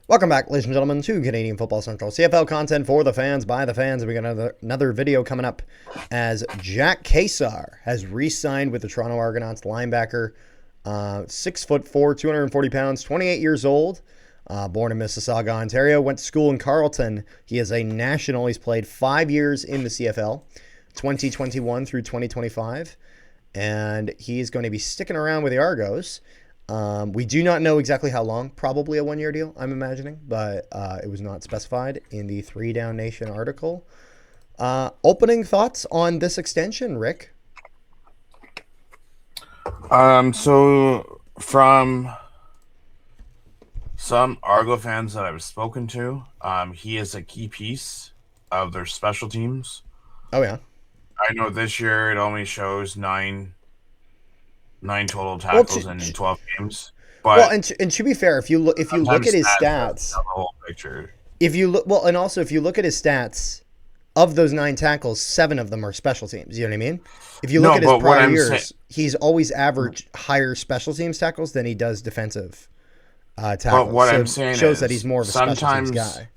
Welcome back, ladies and gentlemen, to Canadian Football Central. CFL content for the fans, by the fans. We got another video coming up as Jack Cassar has re-signed with the Toronto Argonauts, linebacker, 6'4", 240 pounds, 28 years old, born in Mississauga, Ontario, went to school in Carleton. He is a national. He's played 5 years in the CFL, 2021 through 2025, and he's going to be sticking around with the Argos. We do not know exactly how long, probably a one-year deal, I'm imagining, but it was not specified in the 3 Down Nation article. Opening thoughts on this extension, Rick? So from some Argo fans that I've spoken to, he is a key piece of their special teams. Oh, yeah. I know this year it only shows nine total tackles in 12 games. But and to be fair, if you look at his stats, the whole picture. If you look if you look at his stats, of those 9 tackles, 7 of them are special teams. You know what I mean? If you look at his prior years, he's always averaged higher special teams tackles than he does defensive tackles. But what I'm saying shows that he's more of a special teams guy.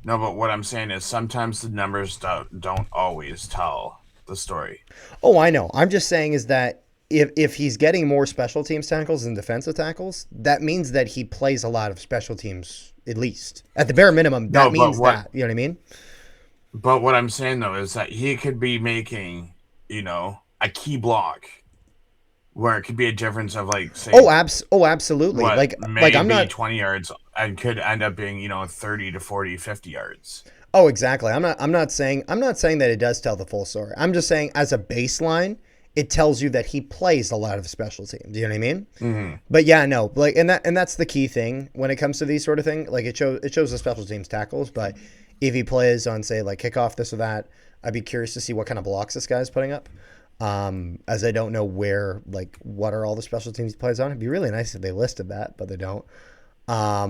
No, but what I'm saying is sometimes the numbers don't always tell the story. Oh, I know. I'm just saying is that if he's getting more special teams tackles than defensive tackles, that means that he plays a lot of special teams, at least. At the bare minimum, that means that. You know what I mean? But what I'm saying, though, is that he could be making, a key block where it could be a difference of, like, say... absolutely. Maybe I'm not... 20 yards and could end up being, 30 to 40, 50 yards. Oh, exactly. I'm not saying that it does tell the full story. I'm just saying as a baseline, it tells you that he plays a lot of special teams. You know what I mean? Mm-hmm. But yeah, no, like, and that's the key thing when it comes to these sort of things. Like, it shows the special teams tackles, but if he plays on, say, like, kickoff, this or that, I'd be curious to see what kind of blocks this guy's putting up. As I don't know what are all the special teams he plays on. It'd be really nice if they listed that, but they don't. Yeah,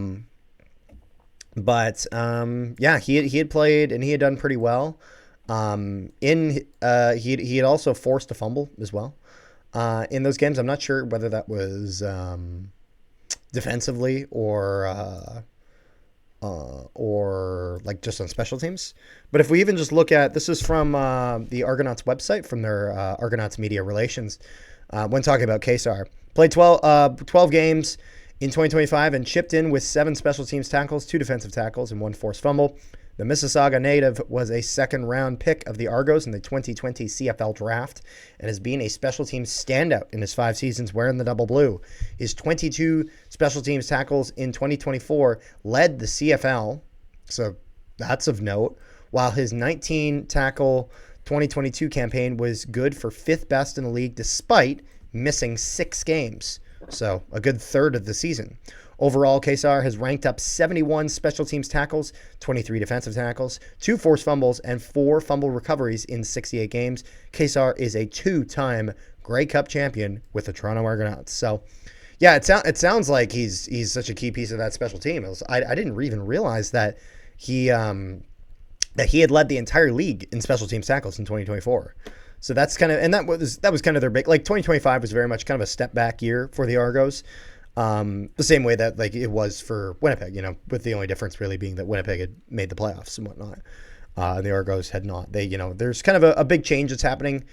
he had played and he had done pretty well. He had also forced a fumble as well in those games. I'm not sure whether that was defensively or like just on special teams. But if we even just look at, this is from the Argonauts website, from their Argonauts media relations, when talking about Cassar, played 12 games in 2025 and chipped in with 7 special teams tackles, 2 defensive tackles, and 1 forced fumble. The Mississauga native was a second-round pick of the Argos in the 2020 CFL draft and has been a special teams standout in his 5 seasons wearing the double blue. His 22 special teams tackles in 2024 led the CFL, so that's of note, while his 19-tackle 2022 campaign was good for 5th best in the league despite missing 6 games, so a good third of the season. Overall, Cassar has ranked up 71 special teams tackles, 23 defensive tackles, 2 forced fumbles, and 4 fumble recoveries in 68 games. Cassar is a 2-time Grey Cup champion with the Toronto Argonauts. So, yeah, it sounds like he's such a key piece of that special team. I didn't even realize that he had led the entire league in special teams tackles in 2024. So that's kind of, and that was kind of their big, like 2025 was very much kind of a step back year for the Argos. The same way that like it was for Winnipeg, with the only difference really being that Winnipeg had made the playoffs and whatnot. The Argos had not. They, there's kind of a big change that's happening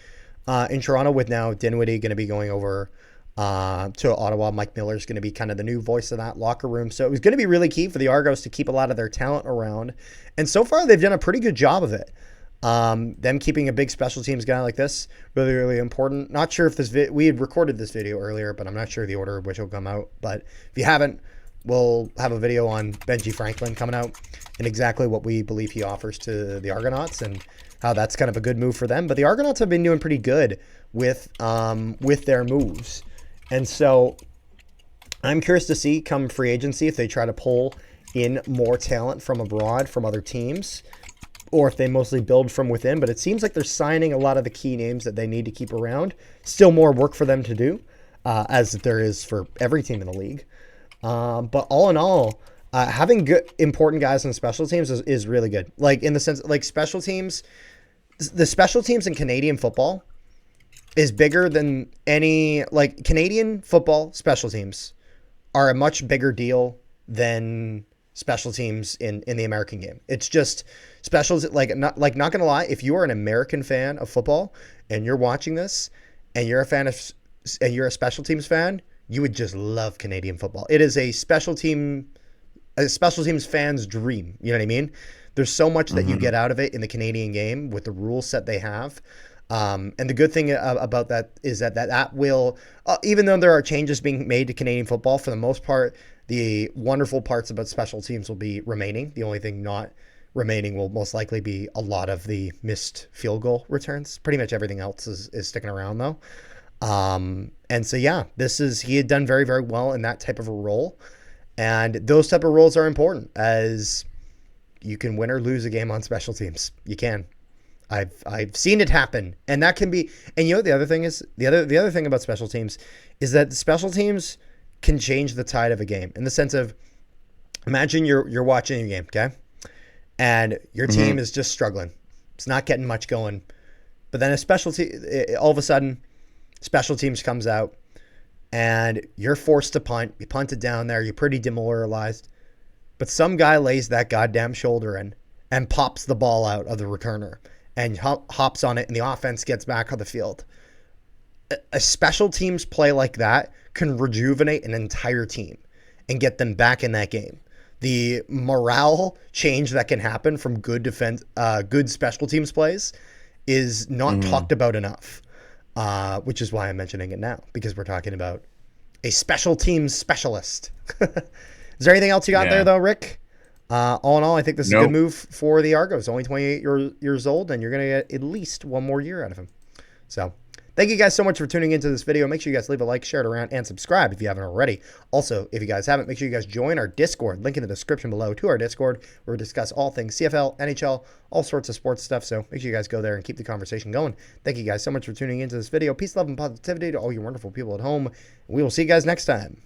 in Toronto with now Dinwiddie going to be going over to Ottawa. Mike Miller's going to be kind of the new voice of that locker room. So it was going to be really key for the Argos to keep a lot of their talent around. And so far they've done a pretty good job of it. Them keeping a big special teams guy like this, really, really important. Not sure if we had recorded this video earlier, but I'm not sure the order of which will come out. But if you haven't, we'll have a video on Benji Franklin coming out and exactly what we believe he offers to the Argonauts and how that's kind of a good move for them. But the Argonauts have been doing pretty good with their moves. And so I'm curious to see come free agency if they try to pull in more talent from abroad, from other teams, or if they mostly build from within. But it seems like they're signing a lot of the key names that they need to keep around. Still more work for them to do, as there is for every team in the league. But all in all, having good, important guys on special teams is really good. Like in the sense, like special teams, the special teams in Canadian football is bigger than any, like, Canadian football special teams are a much bigger deal than special teams in the American game. It's just specials, not gonna lie, if you are an American fan of football and you're watching this and you're a fan of and you're a special teams fan, you would just love Canadian football. It is a special teams fan's dream. You know what I mean? There's so much that you get out of it in the Canadian game with the rule set they have. And the good thing about that is that will, even though there are changes being made to Canadian football, for the most part, the wonderful parts about special teams will be remaining. The only thing not remaining will most likely be a lot of the missed field goal returns. Pretty much everything else is sticking around though. And so, yeah, he had done very, very well in that type of a role. And those type of roles are important, as you can win or lose a game on special teams. You can. I've seen it happen, and that can be. And the other thing is the other thing about special teams is that special teams can change the tide of a game, in the sense of, imagine you're watching a game, okay, and your team is just struggling. It's not getting much going, but then all of a sudden, special teams comes out, and you're forced to punt. You punt it down there. You're pretty demoralized, but some guy lays that goddamn shoulder in and pops the ball out of the returner and hops on it, and the offense gets back on the field. A special teams play like that can rejuvenate an entire team and get them back in that game. The morale change that can happen from good special teams plays is not talked about enough, which is why I'm mentioning it now, because we're talking about a special teams specialist. Is there anything else you got there, though, Rick? All in all, I think this is a good move for the Argos. Only 28 years old, and you're going to get at least one more year out of him. So, thank you guys so much for tuning into this video. Make sure you guys leave a like, share it around, and subscribe if you haven't already. Also, if you guys haven't, make sure you guys join our Discord. Link in the description below to our Discord, where we discuss all things CFL, NHL, all sorts of sports stuff. So, make sure you guys go there and keep the conversation going. Thank you guys so much for tuning into this video. Peace, love, and positivity to all you wonderful people at home. We will see you guys next time.